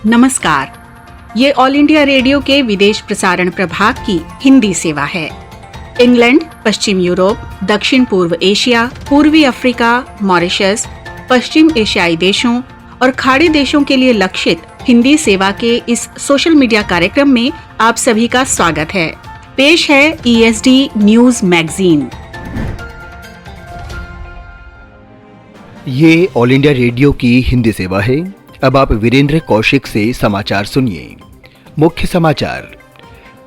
नमस्कार, ये all India radio के विदेश प्रसारण प्रभाग की हिंदी सेवा है। इंग्लैंड, पश्चिम यूरोप, दक्षिण पूर्व एशिया, पूर्वी अफ्रीका, मॉरिशस, पश्चिम एशियाई देशों और खाड़ी देशों के लिए लक्षित हिंदी सेवा के इस सोशल मीडिया कार्यक्रम में आप सभी का स्वागत है। पेश है ESD न्यूज मैगजीन। ये ऑल इंडिया रेडियो की हिंदी सेवा है। अब आप वीरेंद्र कौशिक से समाचार सुनिए। मुख्य समाचार।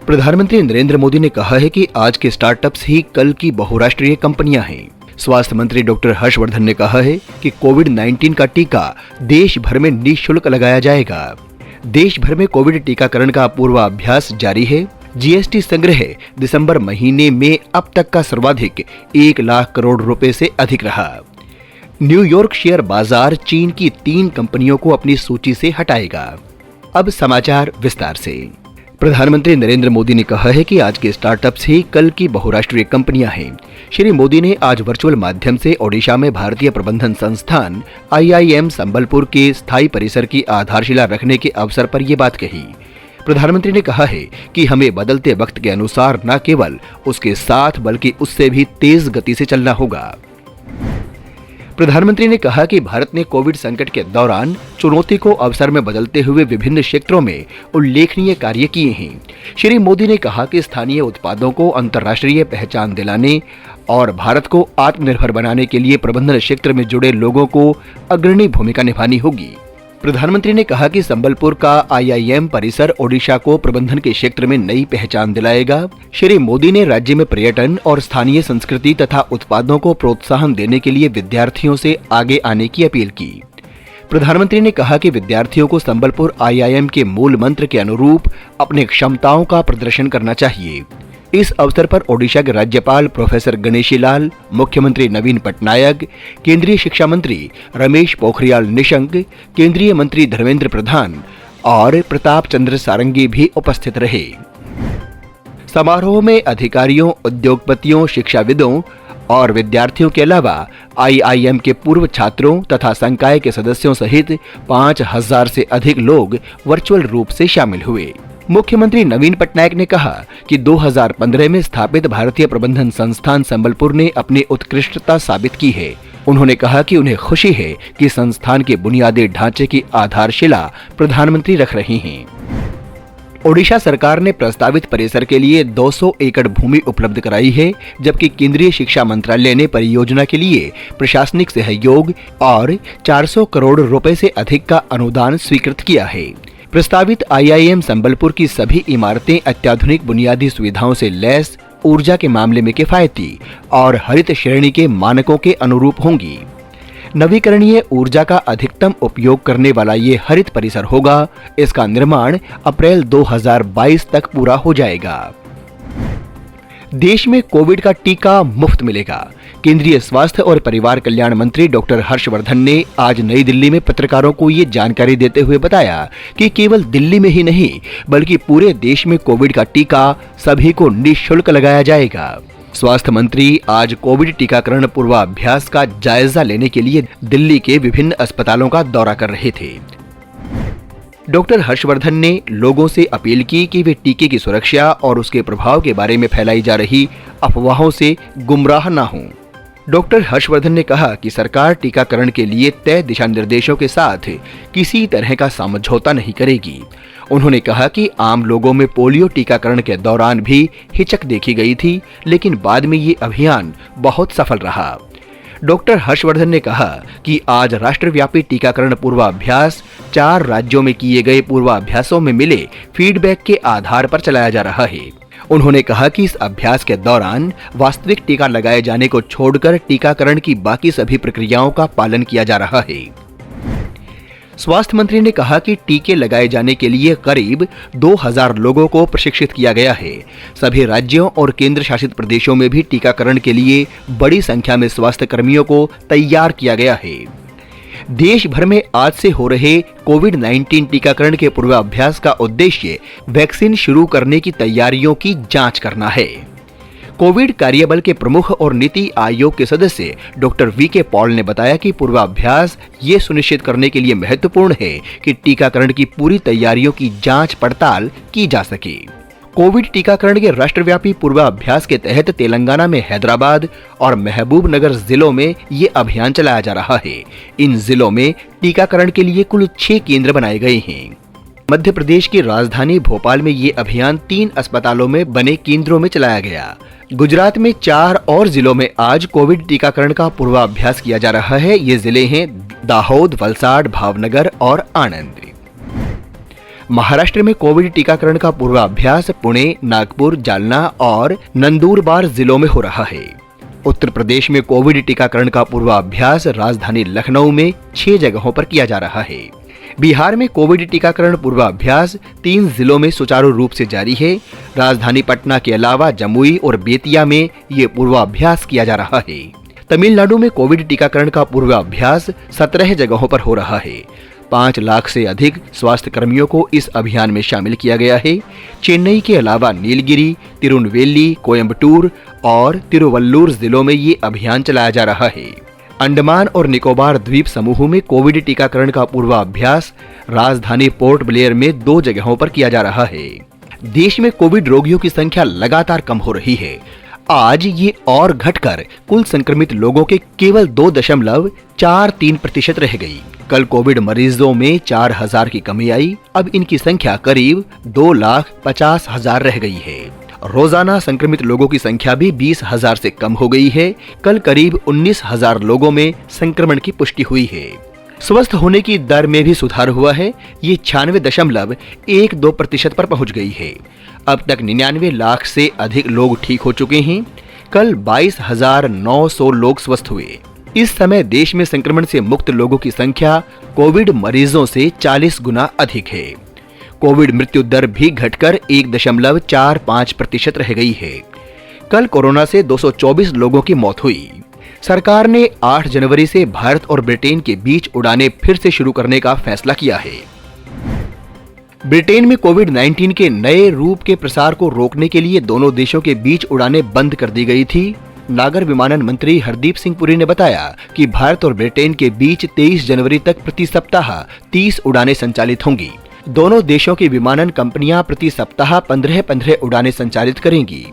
प्रधानमंत्री नरेंद्र मोदी ने कहा है कि आज के स्टार्टअप्स ही कल की बहुराष्ट्रीय कंपनियां हैं। स्वास्थ्य मंत्री डॉक्टर हर्षवर्धन ने कहा है कि कोविड-19 का टीका देश भर में निःशुल्क लगाया जाएगा। देश भर में कोविड टीकाकरण का पूर्वाभ्यास जारी है। GST संग्रह दिसंबर महीने में अब तक का सर्वाधिक 1 लाख करोड़ रुपए से अधिक रहा। न्यूयॉर्क शेयर बाजार चीन की 3 कंपनियों को अपनी सूची से हटाएगा। अब समाचार विस्तार से। प्रधानमंत्री नरेंद्र मोदी ने कहा है कि आज के स्टार्टअप्स ही कल की बहुराष्ट्रीय कंपनियां हैं। श्री मोदी ने आज वर्चुअल माध्यम से ओडिशा में भारतीय प्रबंधन संस्थान IIM संबलपुर के स्थायी परिसर की आधारशिला रखने के अवसर पर ये बात कही। प्रधानमंत्री ने कहा है कि हमें बदलते वक्त के अनुसार न केवल उसके साथ बल्कि उससे भी तेज गति से चलना होगा। प्रधानमंत्री ने कहा कि भारत ने कोविड संकट के दौरान चुनौती को अवसर में बदलते हुए विभिन्न क्षेत्रों में उल्लेखनीय कार्य किए हैं। श्री मोदी ने कहा कि स्थानीय उत्पादों को अंतर्राष्ट्रीय पहचान दिलाने और भारत को आत्मनिर्भर बनाने के लिए प्रबंधन क्षेत्र में जुड़े लोगों को अग्रणी भूमिका निभानी होगी। प्रधानमंत्री ने कहा कि संबलपुर का IIM परिसर ओडिशा को प्रबंधन के क्षेत्र में नई पहचान दिलाएगा। श्री मोदी ने राज्य में पर्यटन और स्थानीय संस्कृति तथा उत्पादों को प्रोत्साहन देने के लिए विद्यार्थियों से आगे आने की अपील की। प्रधानमंत्री ने कहा कि विद्यार्थियों को संबलपुर IIM के मूल मंत्र के अनुरूप अपने क्षमताओं का प्रदर्शन करना चाहिए। इस अवसर पर ओडिशा के राज्यपाल प्रोफेसर गणेशी लाल, मुख्यमंत्री नवीन पटनायक, केंद्रीय शिक्षा मंत्री रमेश पोखरियाल निशंक, केंद्रीय मंत्री धर्मेंद्र प्रधान और प्रताप चंद्र सारंगी भी उपस्थित रहे। समारोह में अधिकारियों, उद्योगपतियों, शिक्षाविदों और विद्यार्थियों के अलावा IIM के पूर्व छात्रों तथा संकाय के सदस्यों सहित 5000 से अधिक लोग वर्चुअल रूप से शामिल हुए। मुख्यमंत्री नवीन पटनायक ने कहा कि 2015 में स्थापित भारतीय प्रबंधन संस्थान संबलपुर ने अपनी उत्कृष्टता साबित की है। उन्होंने कहा कि उन्हें खुशी है कि संस्थान के बुनियादी ढांचे की आधारशिला प्रधानमंत्री रख रहे हैं। ओडिशा सरकार ने प्रस्तावित परिसर के लिए 200 एकड़ भूमि उपलब्ध कराई है, जबकि केंद्रीय शिक्षा मंत्रालय ने परियोजना के लिए प्रशासनिक सहयोग और 400 करोड़ रुपए से अधिक का अनुदान स्वीकृत किया है। प्रस्तावित IIM संबलपुर की सभी इमारतें अत्याधुनिक बुनियादी सुविधाओं से लैस, ऊर्जा के मामले में किफायती और हरित श्रेणी के मानकों के अनुरूप होंगी। नवीकरणीय ऊर्जा का अधिकतम उपयोग करने वाला ये हरित परिसर होगा। इसका निर्माण अप्रैल 2022 तक पूरा हो जाएगा। देश में कोविड का टीका मुफ्त मिलेगा। केंद्रीय स्वास्थ्य और परिवार कल्याण मंत्री डॉक्टर हर्षवर्धन ने आज नई दिल्ली में पत्रकारों को ये जानकारी देते हुए बताया कि केवल दिल्ली में ही नहीं बल्कि पूरे देश में कोविड का टीका सभी को निःशुल्क लगाया जाएगा। स्वास्थ्य मंत्री आज कोविड टीकाकरण पूर्वाभ्यास का जायजा लेने के लिए दिल्ली के विभिन्न अस्पतालों का दौरा कर रहे थे। डॉक्टर हर्षवर्धन ने लोगों से अपील की कि वे टीके की सुरक्षा और उसके प्रभाव के बारे में फैलाई जा रही अफवाहों से गुमराह न हों। डॉक्टर हर्षवर्धन ने कहा कि सरकार टीकाकरण के लिए तय दिशा निर्देशों के साथ किसी तरह का समझौता नहीं करेगी। उन्होंने कहा कि आम लोगों में पोलियो टीकाकरण के दौरान भी हिचक देखी गई थी, लेकिन बाद में ये अभियान बहुत सफल रहा। डॉक्टर हर्षवर्धन ने कहा कि आज राष्ट्रव्यापी टीकाकरण पूर्वाभ्यास 4 राज्यों में किए गए पूर्वाभ्यासों में मिले फीडबैक के आधार पर चलाया जा रहा है। उन्होंने कहा कि इस अभ्यास के दौरान वास्तविक टीका लगाए जाने को छोड़कर टीकाकरण की बाकी सभी प्रक्रियाओं का पालन किया जा रहा है। स्वास्थ्य मंत्री ने कहा कि टीके लगाए जाने के लिए करीब 2000 लोगों को प्रशिक्षित किया गया है। सभी राज्यों और केंद्र शासित प्रदेशों में भी टीकाकरण के लिए बड़ी संख्या में स्वास्थ्य कर्मियों को तैयार किया गया है। देश भर में आज से हो रहे कोविड-19 टीकाकरण के पूर्वाभ्यास का उद्देश्य वैक्सीन शुरू करने की तैयारियों की जांच करना है। कोविड कार्यबल के प्रमुख और नीति आयोग के सदस्य डॉक्टर वी.के. पॉल ने बताया कि पूर्वाभ्यास ये सुनिश्चित करने के लिए महत्वपूर्ण है कि टीकाकरण की पूरी तैयारियों की जांच पड़ताल की जा सके। कोविड टीकाकरण के राष्ट्रव्यापी पूर्वाभ्यास के तहत तेलंगाना में हैदराबाद और महबूबनगर जिलों में ये अभियान चलाया जा रहा है। इन जिलों में टीकाकरण के लिए कुल 6 केंद्र बनाए गए हैं। मध्य प्रदेश की राजधानी भोपाल में ये अभियान 3 अस्पतालों में बने केंद्रों में चलाया गया। गुजरात में 4 और जिलों में आज कोविड टीकाकरण का पूर्वाभ्यास किया जा रहा है। ये जिले हैं दाहोद, वलसाड, भावनगर और आणंद। महाराष्ट्र में कोविड टीकाकरण का पूर्वाभ्यास पुणे, नागपुर, जालना और नंदुरबार जिलों में हो रहा है। उत्तर प्रदेश में कोविड टीकाकरण का पूर्वाभ्यास राजधानी लखनऊ में 6 जगहों पर किया जा रहा है। बिहार में कोविड टीकाकरण पूर्वाभ्यास 3 जिलों में सुचारू रूप से जारी है। राजधानी पटना के अलावा जमुई और बेतिया में ये पूर्वाभ्यास किया जा रहा है। तमिलनाडु में कोविड टीकाकरण का पूर्वाभ्यास 17 जगहों पर हो रहा है। 5 लाख से अधिक स्वास्थ्य कर्मियों को इस अभियान में शामिल किया गया है। चेन्नई के अलावा नीलगिरी, तिरुनेलवेली, कोयम्बटूर और तिरुवल्लुर जिलों में ये अभियान चलाया जा रहा है। अंडमान और निकोबार द्वीप समूह में कोविड टीकाकरण का पूर्वाभ्यास राजधानी पोर्ट ब्लेयर में 2 जगहों पर किया जा रहा है। देश में कोविड रोगियों की संख्या लगातार कम हो रही है। आज ये और घटकर कुल संक्रमित लोगों के केवल 2.43% रह गई। कल कोविड मरीजों में 4,000 की कमी आई। अब इनकी संख्या करीब 2,50,000 रह गई है। रोजाना संक्रमित लोगों की संख्या भी 20,000 से कम हो गई है। कल करीब 19,000 लोगों में संक्रमण की पुष्टि हुई है। स्वस्थ होने की दर में भी सुधार हुआ है। ये 96.12% पर पहुंच गई है। अब तक 99 लाख से अधिक लोग ठीक हो चुके हैं। कल 22,900 लोग स्वस्थ हुए। इस समय देश में संक्रमण से मुक्त लोगों की संख्या कोविड मरीजों से 40 गुना अधिक है। कोविड मृत्यु दर भी घटकर 1.45% रह गई है। कल कोरोना से 224 लोगों की मौत हुई। सरकार ने 8 जनवरी से भारत और ब्रिटेन के बीच उड़ानें फिर से शुरू करने का फैसला किया है। ब्रिटेन में कोविड-19 के नए रूप के प्रसार को रोकने के लिए दोनों देशों के बीच उड़ानें बंद कर दी गई थी। नागर विमानन मंत्री हरदीप सिंह पुरी ने बताया कि भारत और ब्रिटेन के बीच 23 जनवरी तक प्रति सप्ताह 30 उड़ानें संचालित होंगी। दोनों देशों की विमानन कंपनियां प्रति सप्ताह 15-15 उड़ानें संचालित करेंगी।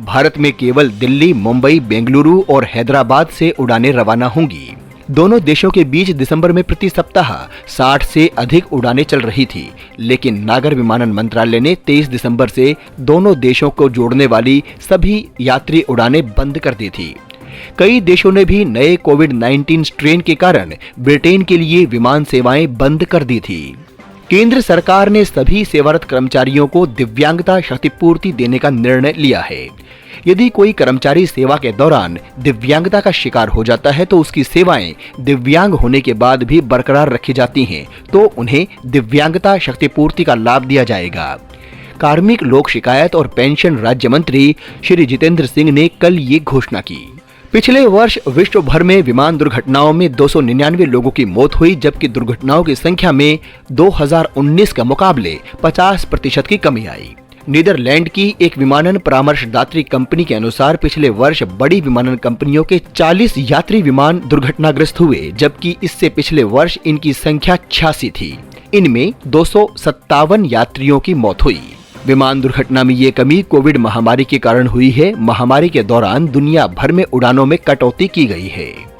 भारत में केवल दिल्ली, मुंबई, बेंगलुरु और हैदराबाद से उड़ानें रवाना होंगी। दोनों देशों के बीच दिसंबर में प्रति सप्ताह 60 से अधिक उड़ानें चल रही थी, लेकिन नागर विमानन मंत्रालय ने 23 दिसंबर से दोनों देशों को जोड़ने वाली सभी यात्री उड़ानें बंद कर दी थी। कई देशों ने भी नए कोविड-19 स्ट्रेन के कारण ब्रिटेन के लिए विमान सेवाएं बंद कर दी थी। केंद्र सरकार ने सभी सेवारत कर्मचारियों को दिव्यांगता क्षतिपूर्ति देने का निर्णय लिया है। यदि कोई कर्मचारी सेवा के दौरान दिव्यांगता का शिकार हो जाता है तो उसकी सेवाएं दिव्यांग होने के बाद भी बरकरार रखी जाती हैं, तो उन्हें दिव्यांगता क्षतिपूर्ति का लाभ दिया जाएगा। कार्मिक, लोक शिकायत और पेंशन राज्य मंत्री श्री जितेंद्र सिंह ने कल ये घोषणा की। पिछले वर्ष विश्व भर में विमान दुर्घटनाओं में 299 लोगों की मौत हुई, जबकि दुर्घटनाओं की संख्या में 2019 के मुकाबले 50% की कमी आई। नीदरलैंड की एक विमानन परामर्शदात्री कंपनी के अनुसार पिछले वर्ष बड़ी विमानन कंपनियों के 40 यात्री विमान दुर्घटनाग्रस्त हुए, जबकि इससे पिछले वर्ष इनकी संख्या 86 थी। इनमें 257 यात्रियों की मौत हुई। विमान दुर्घटना में ये कमी कोविड महामारी के कारण हुई है। महामारी के दौरान दुनिया भर में उड़ानों में कटौती की गई है।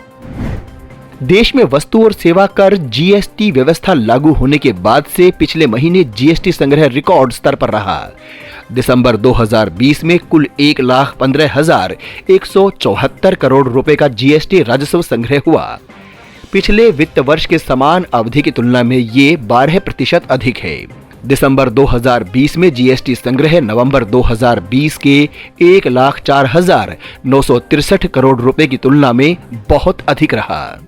देश में वस्तु और सेवा कर जीएसटी व्यवस्था लागू होने के बाद से पिछले महीने जीएसटी संग्रह रिकॉर्ड स्तर पर रहा। दिसंबर 2020 में कुल 1,15,174 करोड़ रुपए का जीएसटी राजस्व संग्रह हुआ। पिछले वित्त वर्ष के समान अवधि की तुलना में ये 12% अधिक है। दिसंबर 2020 में जीएसटी संग्रह नवंबर 2020 के 1,04,963 करोड़ रुपए की तुलना में बहुत अधिक रहा।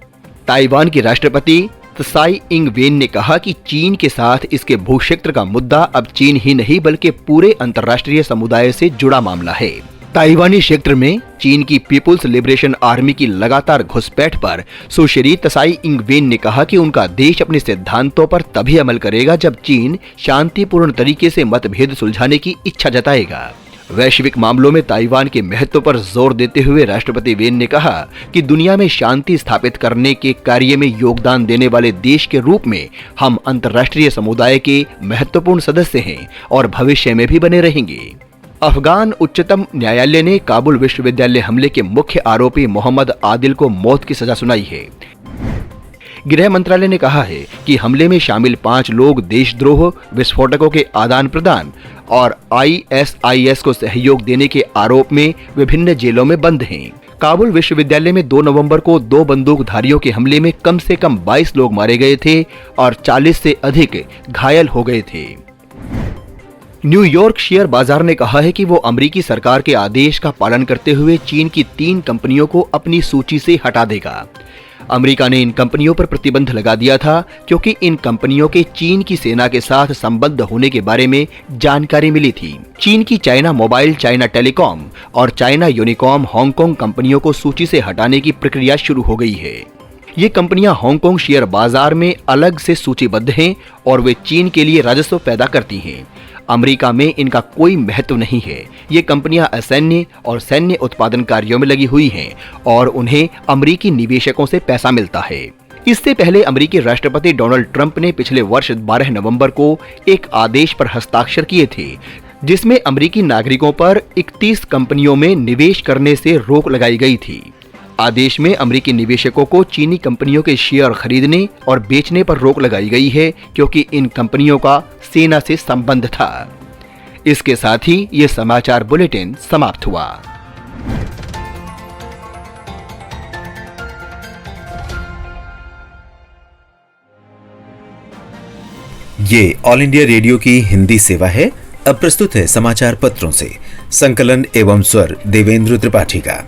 ताइवान की राष्ट्रपति त्साई इंग वेन ने कहा कि चीन के साथ इसके भूक्षेत्र का मुद्दा अब चीन ही नहीं बल्कि पूरे अंतर्राष्ट्रीय समुदाय से जुड़ा मामला है। ताइवानी क्षेत्र में चीन की पीपुल्स लिबरेशन आर्मी की लगातार घुसपैठ पर सुश्री त्साई इंग वेन ने कहा कि उनका देश अपने सिद्धांतों पर तभी अमल करेगा जब चीन शांतिपूर्ण तरीके से मतभेद सुलझाने की इच्छा जताएगा। वैश्विक मामलों में ताइवान के महत्व पर जोर देते हुए राष्ट्रपति वेन ने कहा कि दुनिया में शांति स्थापित करने के कार्य में योगदान देने वाले देश के रूप में हम अंतर्राष्ट्रीय समुदाय के महत्वपूर्ण सदस्य हैं और भविष्य में भी बने रहेंगे। अफगान उच्चतम न्यायालय ने काबुल विश्वविद्यालय हमले के मुख्य आरोपी मोहम्मद आदिल को मौत की सजा सुनाई है। गृह मंत्रालय ने कहा है कि हमले में शामिल 5 लोग देशद्रोह, विस्फोटकों के आदान प्रदान और ISIS को सहयोग देने के आरोप में विभिन्न जेलों में बंद हैं। काबुल विश्वविद्यालय में 2 नवंबर को 2 बंदूकधारियों के हमले में कम से कम 22 लोग मारे गए थे और 40 से अधिक घायल हो गए थे। न्यूयॉर्क शेयर बाजार ने कहा है कि वो अमेरिकी सरकार के आदेश का पालन करते हुए चीन की 3 कंपनियों को अपनी सूची से हटा देगा। अमेरिका ने इन कंपनियों पर प्रतिबंध लगा दिया था क्योंकि इन कंपनियों के चीन की सेना के साथ संबद्ध होने के बारे में जानकारी मिली थी। चीन की चाइना मोबाइल, चाइना टेलीकॉम और चाइना यूनिकॉम हांगकांग कंपनियों को सूची से हटाने की प्रक्रिया शुरू हो गई है। ये कंपनियां हांगकांग शेयर बाजार में अलग से सूचीबद्ध हैं और वे चीन के लिए राजस्व पैदा करती हैं। अमेरिका में इनका कोई महत्व नहीं है। ये कंपनियां असैन्य और सैन्य उत्पादन कार्यों में लगी हुई हैं और उन्हें अमेरिकी निवेशकों से पैसा मिलता है। इससे पहले अमेरिकी राष्ट्रपति डोनाल्ड ट्रंप ने पिछले वर्ष 12 नवंबर को एक आदेश पर हस्ताक्षर किए थे जिसमें अमेरिकी नागरिकों पर 31 कंपनियों में निवेश करने से रोक लगाई गई थी। आदेश में अमेरिकी निवेशकों को चीनी कंपनियों के शेयर खरीदने और बेचने पर रोक लगाई गई है क्योंकि इन कंपनियों का सेना से संबंध था। इसके साथ ही ये समाचार बुलेटिन समाप्त हुआ। ये ऑल इंडिया रेडियो की हिंदी सेवा है। अब प्रस्तुत है समाचार पत्रों से संकलन एवं स्वर देवेंद्र त्रिपाठी का।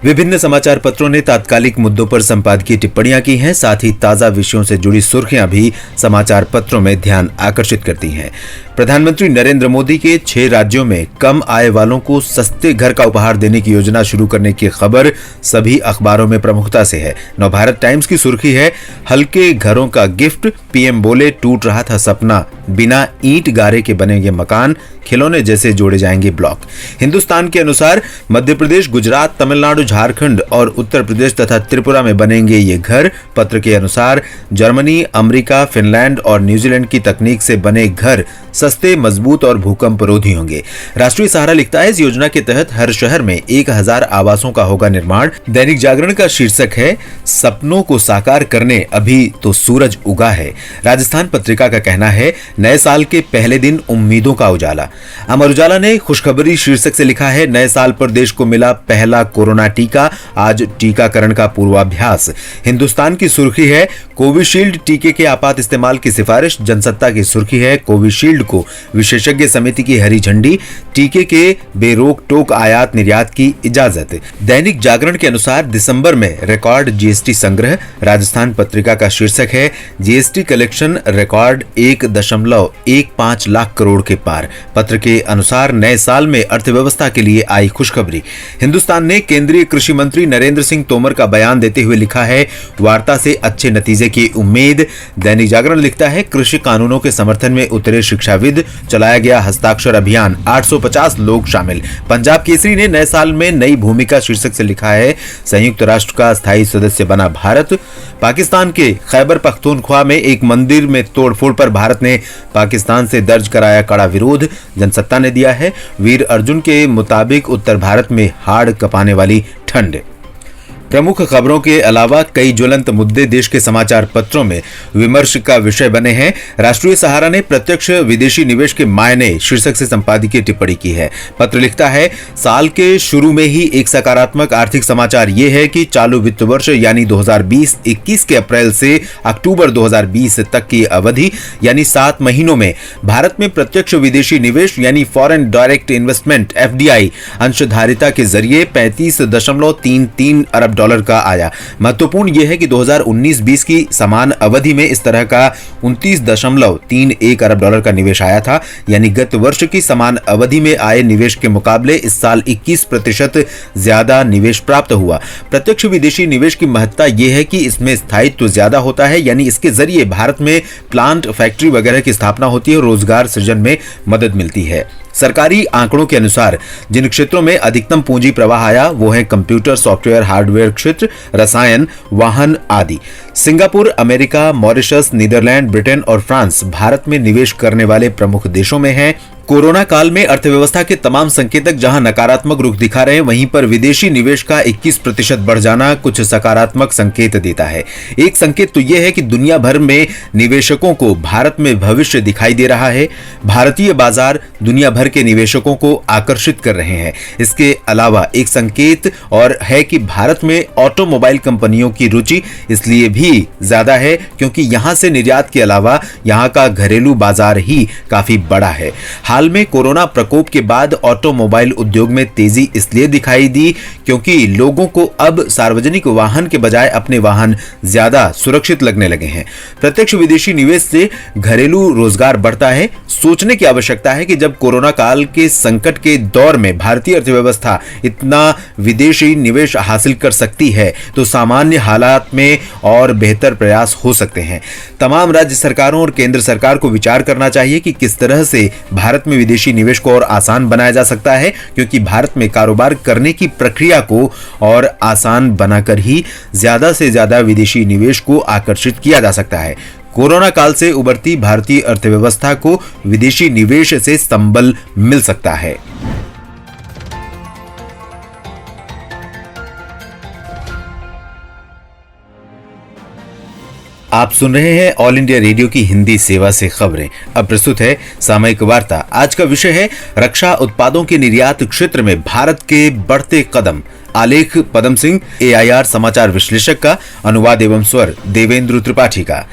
विभिन्न समाचार पत्रों ने तात्कालिक मुद्दों पर संपादकीय टिप्पणियां की हैं, साथ ही ताजा विषयों से जुड़ी सुर्खियां भी समाचार पत्रों में ध्यान आकर्षित करती हैं। प्रधानमंत्री नरेंद्र मोदी के 6 राज्यों में कम आय वालों को सस्ते घर का उपहार देने की योजना शुरू करने की खबर सभी अखबारों में प्रमुखता से है। नवभारत टाइम्स की सुर्खी है, हल्के घरों का गिफ्ट, पीएम बोले टूट रहा था सपना, बिना ईंट गारे के बनेंगे मकान, खिलौने जैसे जोड़े जाएंगे ब्लॉक। हिंदुस्तान के अनुसार मध्य प्रदेश, गुजरात, तमिलनाडु, झारखंड और उत्तर प्रदेश तथा त्रिपुरा में बनेंगे ये घर। पत्र के अनुसार जर्मनी, अमेरिका, फिनलैंड और न्यूजीलैंड की तकनीक से बने घर सस्ते, मजबूत और भूकंप रोधी होंगे। राष्ट्रीय सहारा लिखता है, इस योजना के तहत हर शहर में 1000 आवासों का होगा निर्माण। दैनिक जागरण का शीर्षक है, सपनों को साकार करने अभी तो सूरज उगा है। राजस्थान पत्रिका का कहना है, नए साल के पहले दिन उम्मीदों का उजाला। अमर उजाला ने खुशखबरी शीर्षक से लिखा है, नए साल पर देश को मिला पहला कोरोना टीका, आज टीकाकरण का पूर्वाभ्यास। हिंदुस्तान की सुर्खी है, कोविशील्ड टीके के आपात इस्तेमाल की सिफारिश। जनसत्ता की सुर्खी है, कोविशील्ड को विशेषज्ञ समिति की हरी झंडी, टीके के बेरोक टोक आयात निर्यात की इजाजत। दैनिक जागरण के अनुसार दिसंबर में रिकॉर्ड जीएसटी संग्रह। राजस्थान पत्रिका का शीर्षक है, GST collection record 1.15 lakh crore के पार। पत्र के अनुसार नए साल में अर्थव्यवस्था के लिए आई खुशखबरी। हिंदुस्तान ने केंद्रीय कृषि मंत्री नरेंद्र सिंह तोमर का बयान देते हुए लिखा है, वार्ता से अच्छे नतीजे की उम्मीद। दैनिक जागरण लिखता है, कृषि कानूनों के समर्थन में उतरे शिक्षाविद, चलाया गया हस्ताक्षर अभियान, 850 लोग शामिल। पंजाब केसरी ने नए साल में नई भूमिका शीर्षक से लिखा है, संयुक्त राष्ट्र का स्थायी सदस्य बना भारत। पाकिस्तान के खैबर पख्तूनख्वा में एक मंदिर में तोड़फोड़ पर भारत ने पाकिस्तान से दर्ज कराया कड़ा विरोध। जनसत्ता ने दिया है, वीर अर्जुन के मुताबिक उत्तर भारत में हाड़ कपाने वाली ठंड। प्रमुख खबरों के अलावा कई ज्वलंत मुद्दे देश के समाचार पत्रों में विमर्श का विषय बने हैं। राष्ट्रीय सहारा ने प्रत्यक्ष विदेशी निवेश के मायने शीर्षक से संपादकीय टिप्पणी की है। पत्र लिखता है, साल के शुरू में ही एक सकारात्मक आर्थिक समाचार ये है कि चालू वित्त वर्ष यानी 2020-21 के अप्रैल से अक्टूबर 2020 तक की अवधि यानी 7 महीनों में भारत में प्रत्यक्ष विदेशी निवेश यानी फॉरेन डायरेक्ट इन्वेस्टमेंट FDI अंशधारिता के जरिए 35.33 अरब डॉलर का आया। महत्वपूर्ण यह है कि 2019-20 की समान अवधि में इस तरह का 29.31 अरब डॉलर का निवेश आया था, यानी गत वर्ष की समान अवधि में आए निवेश के मुकाबले इस साल 21% ज्यादा निवेश प्राप्त हुआ। प्रत्यक्ष विदेशी निवेश की महत्ता यह है कि इसमें स्थायित्व ज्यादा होता है, यानी इसके जरिए भारत में प्लांट, फैक्ट्री वगैरह की स्थापना होती है और रोजगार सृजन में मदद मिलती है। सरकारी आंकड़ों के अनुसार जिन क्षेत्रों में अधिकतम पूंजी प्रवाह आया वो है कंप्यूटर, सॉफ्टवेयर, हार्डवेयर क्षेत्र, रसायन, वाहन आदि। Singapore, America, Mauritius, Netherlands, Britain और फ्रांस भारत में निवेश करने वाले प्रमुख देशों में हैं। कोरोना काल में अर्थव्यवस्था के तमाम संकेतक जहां नकारात्मक रुख दिखा रहे हैं, वहीं पर विदेशी निवेश का 21% बढ़ जाना कुछ सकारात्मक संकेत देता है। एक संकेत तो यह है कि दुनिया भर में निवेशकों को भारत में भविष्य दिखाई दे रहा है। भारतीय बाजार दुनिया भर के निवेशकों को आकर्षित कर रहे हैं। इसके अलावा एक संकेत और है कि भारत में ऑटोमोबाइल कंपनियों की रुचि इसलिए भी ज्यादा है क्योंकि यहां से निर्यात के अलावा यहां का घरेलू बाजार ही काफी बड़ा है। हाल में कोरोना प्रकोप के बाद ऑटोमोबाइल उद्योग में तेजी इसलिए दिखाई दी क्योंकि लोगों को अब सार्वजनिक वाहन के बजाय अपने वाहन ज्यादा सुरक्षित लगने लगे हैं। प्रत्यक्ष विदेशी निवेश से घरेलू रोजगार बढ़ता है। सोचने की आवश्यकता है कि जब कोरोना काल के संकट के दौर में भारतीय अर्थव्यवस्था इतना विदेशी निवेश हासिल कर सकती है तो सामान्य हालात में और बेहतर प्रयास हो सकते हैं। तमाम राज्य सरकारों और केंद्र सरकार को विचार करना चाहिए कि किस तरह से भारत में विदेशी निवेश को और आसान बनाया जा सकता है, क्योंकि भारत में कारोबार करने की प्रक्रिया को और आसान बनाकर ही ज्यादा से ज्यादा विदेशी निवेश को आकर्षित किया जा सकता है। कोरोना काल से उभरती भारतीय अर्थव्यवस्था को विदेशी निवेश से संबल मिल सकता है। आप सुन रहे हैं ऑल इंडिया रेडियो की हिंदी सेवा से खबरें। अब प्रस्तुत है सामयिक वार्ता। आज का विषय है रक्षा उत्पादों के निर्यात क्षेत्र में भारत के बढ़ते कदम। आलेख पदम सिंह, AIR समाचार विश्लेषक का अनुवाद एवं स्वर देवेंद्र त्रिपाठी का।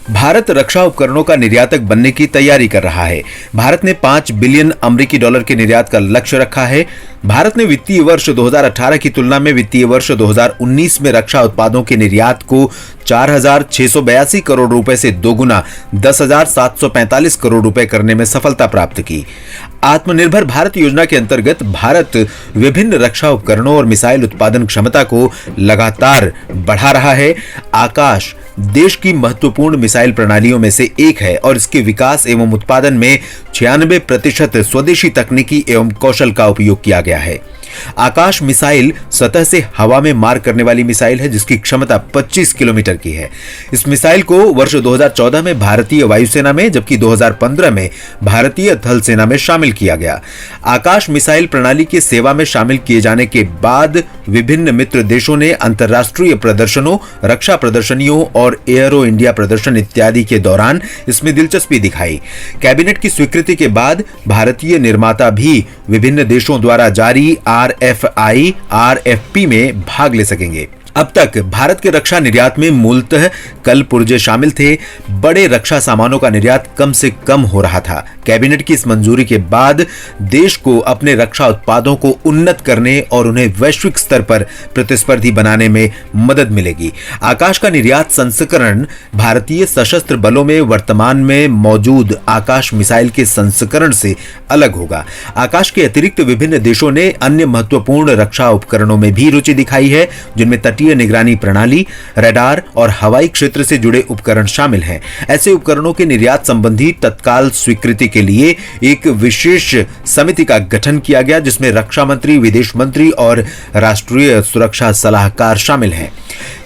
भारत रक्षा उपकरणों का निर्यातक बनने की तैयारी कर रहा है। भारत ने $5 बिलियन अमेरिकी डॉलर के निर्यात का लक्ष्य रखा है। भारत ने वित्तीय वर्ष 2018 की तुलना में वित्तीय वर्ष 2019 में रक्षा उत्पादों के निर्यात को 4,682 करोड़ रुपए से दोगुना 10,745 करोड़ रुपए करने में सफलता प्राप्त की। आत्मनिर्भर भारत योजना के अंतर्गत भारत विभिन्न रक्षा उपकरणों और मिसाइल उत्पादन क्षमता को लगातार बढ़ा रहा है। आकाश देश की महत्वपूर्ण मिसाइल प्रणालियों में से एक है और इसके विकास एवं उत्पादन में 96% स्वदेशी तकनीकी एवं कौशल का उपयोग किया गया है। आकाश मिसाइल सतह से हवा में मार करने वाली मिसाइल है जिसकी क्षमता 25 किलोमीटर की है। इस मिसाइल को वर्ष 2014 में भारतीय वायुसेना में जबकि 2015 में भारतीय थल सेना में शामिल किया गया। आकाश मिसाइल प्रणाली की सेवा में शामिल किए जाने के बाद विभिन्न मित्र देशों ने अंतर्राष्ट्रीय प्रदर्शनों, रक्षा प्रदर्शनियों और एयरो इंडिया प्रदर्शन इत्यादि के दौरान इसमें दिलचस्पी दिखाई। कैबिनेट की स्वीकृति के बाद भारतीय निर्माता भी विभिन्न देशों द्वारा जारी RFI, RFP में भाग ले सकेंगे। अब तक भारत के रक्षा निर्यात में मूलतः कल पुर्जे शामिल थे। बड़े रक्षा सामानों का निर्यात कम से कम हो रहा था। कैबिनेट की इस मंजूरी के बाद देश को अपने रक्षा उत्पादों को उन्नत करने और उन्हें वैश्विक स्तर पर प्रतिस्पर्धी बनाने में मदद मिलेगी। आकाश का निर्यात संस्करण भारतीय सशस्त्र बलों में वर्तमान में मौजूद आकाश मिसाइल के संस्करण से अलग होगा। आकाश के अतिरिक्त विभिन्न देशों ने अन्य महत्वपूर्ण रक्षा उपकरणों में भी रुचि दिखाई है, जिनमें तटीय निगरानी प्रणाली, रडार और हवाई क्षेत्र से जुड़े उपकरण शामिल हैं। ऐसे उपकरणों के निर्यात संबंधी तत्काल स्वीकृति के लिए एक विशेष समिति का गठन किया गया जिसमें रक्षा मंत्री, विदेश मंत्री और राष्ट्रीय सुरक्षा सलाहकार शामिल हैं।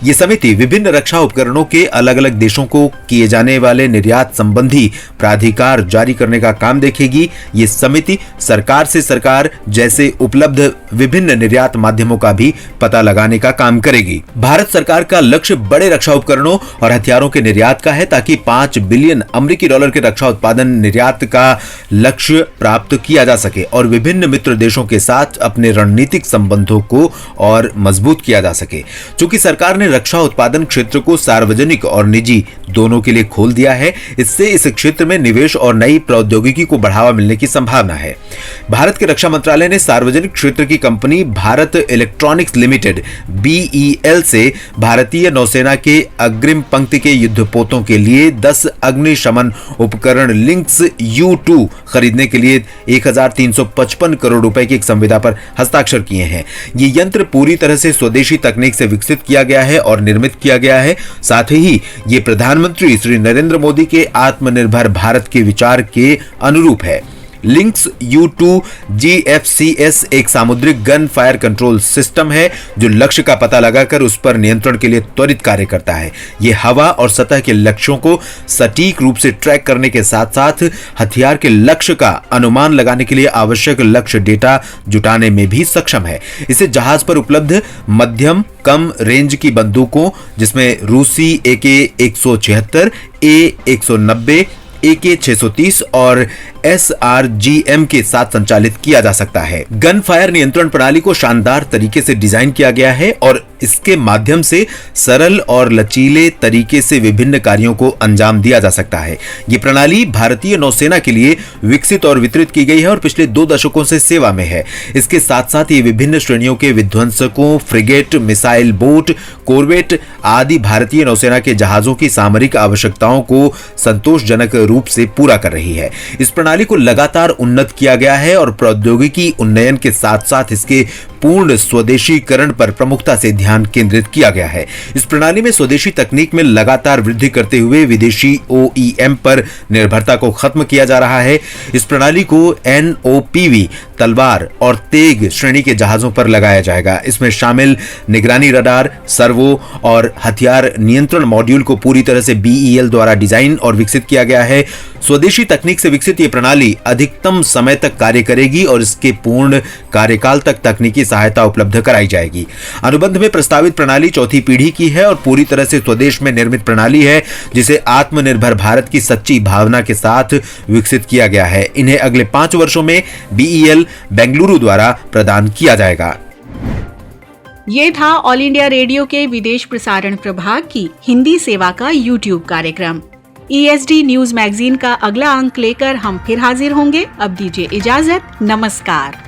ये समिति विभिन्न रक्षा उपकरणों के अलग अलग देशों को किए जाने वाले निर्यात संबंधी प्राधिकार जारी करने का काम देखेगी। ये समिति सरकार से सरकार जैसे उपलब्ध विभिन्न निर्यात माध्यमों का भी पता लगाने का काम करेगी। भारत सरकार का लक्ष्य बड़े रक्षा उपकरणों और हथियारों के निर्यात का है ताकि $5 बिलियन अमेरिकी डॉलर के रक्षा उत्पादन निर्यात का लक्ष्य प्राप्त किया जा सके और विभिन्न मित्र देशों के साथ अपने रणनीतिक संबंधों को और मजबूत किया जा सके। चूंकि सरकार ने रक्षा उत्पादन क्षेत्र को सार्वजनिक और निजी दोनों के लिए खोल दिया है, इससे इस क्षेत्र में निवेश और नई प्रौद्योगिकी को बढ़ावा मिलने की संभावना है। भारत के रक्षा मंत्रालय ने सार्वजनिक क्षेत्र की company Bharat electronics limited BEL से भारतीय नौसेना के अग्रिम पंक्ति के युद्धपोतों के लिए 10 अग्निशमन उपकरण लिंक्स U2 खरीदने के लिए 1,355 करोड़ रुपए की एक संविदा पर हस्ताक्षर किए हैं। ये यंत्र पूरी तरह से स्वदेशी तकनीक से विकसित किया गया है और निर्मित किया गया है। साथ ही ये प्रधानमंत्री श्री नरेंद्र मोदी के आत्मनिर्भर भारत के विचार के अनुरूप है। लिंक्स U2 GFCS एक सामुद्रिक गन फायर कंट्रोल सिस्टम है जो लक्ष्य का पता लगाकर उस पर नियंत्रण के लिए त्वरित कार्य करता है। यह हवा और सतह के लक्ष्यों को सटीक रूप से ट्रैक करने के साथ साथ हथियार के लक्ष्य का अनुमान लगाने के लिए आवश्यक लक्ष्य डेटा जुटाने में भी सक्षम है। इसे जहाज पर उपलब्ध मध्यम कम रेंज की बंदूकों जिसमें रूसी AK-176, A-190, AK-630 और SRGM के साथ संचालित किया जा सकता है। गन फायर नियंत्रण प्रणाली को शानदार तरीके से डिजाइन किया गया है और इसके माध्यम से सरल और लचीले तरीके से विभिन्न कार्यों को अंजाम दिया जा सकता है। ये प्रणाली भारतीय नौसेना के लिए विकसित और वितरित की गई है और पिछले 2 दशकों से सेवा में है। इसके साथ साथ ये विभिन्न श्रेणियों के विध्वंसकों, फ्रिगेट, मिसाइल बोट, कोरवेट आदि भारतीय नौसेना के जहाजों की सामरिक आवश्यकताओं को संतोषजनक रूप से पूरा कर रही है। इस प्रणाली को लगातार उन्नत किया गया है और प्रौद्योगिकी उन्नयन के साथ साथ इसके पूर्ण स्वदेशीकरण पर प्रमुखता से ध्यान केंद्रित किया गया है। इस प्रणाली में स्वदेशी तकनीक में लगातार वृद्धि करते हुए विदेशी OEM पर निर्भरता को खत्म किया जा रहा है। इस प्रणाली को NOPV तलवार और तेग श्रेणी के जहाजों पर लगाया जाएगा। इसमें शामिल निगरानी रडार, सर्वो और हथियार नियंत्रण मॉड्यूल को पूरी तरह से BEL द्वारा डिजाइन और विकसित किया गया है। स्वदेशी तकनीक से विकसित ये प्रणाली अधिकतम समय तक कार्य करेगी और इसके पूर्ण कार्यकाल तक तकनीकी सहायता उपलब्ध कराई जाएगी। अनुबंध में प्रस्तावित प्रणाली 4थी पीढ़ी की है और पूरी तरह से स्वदेश में निर्मित प्रणाली है जिसे आत्मनिर्भर भारत की सच्ची भावना के साथ विकसित किया गया है। इन्हें अगले 5 वर्षों में BEL बेंगलुरु द्वारा प्रदान किया जाएगा। ये था ऑल इंडिया रेडियो के विदेश प्रसारण प्रभाग की हिंदी सेवा का YouTube कार्यक्रम। ESD न्यूज मैगजीन का अगला अंक लेकर हम फिर हाजिर होंगे। अब दीजिए इजाजत। नमस्कार।